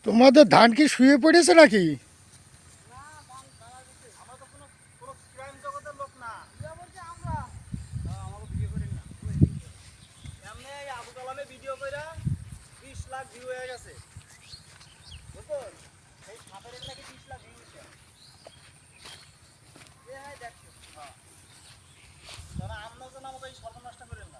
তোমাদের ধান কি শুয়ে পড়েছে নাকি? ভিডিও কইরা 20 লাখ ভিউ হয়ে গেছে বুঝছেন এই খাবারের নাকি 20 লাখ ভিউ হইছে এ হাই দেখছো হ্যাঁ তারা আমনা জানা আমাকে সর্বনাশটা করেন না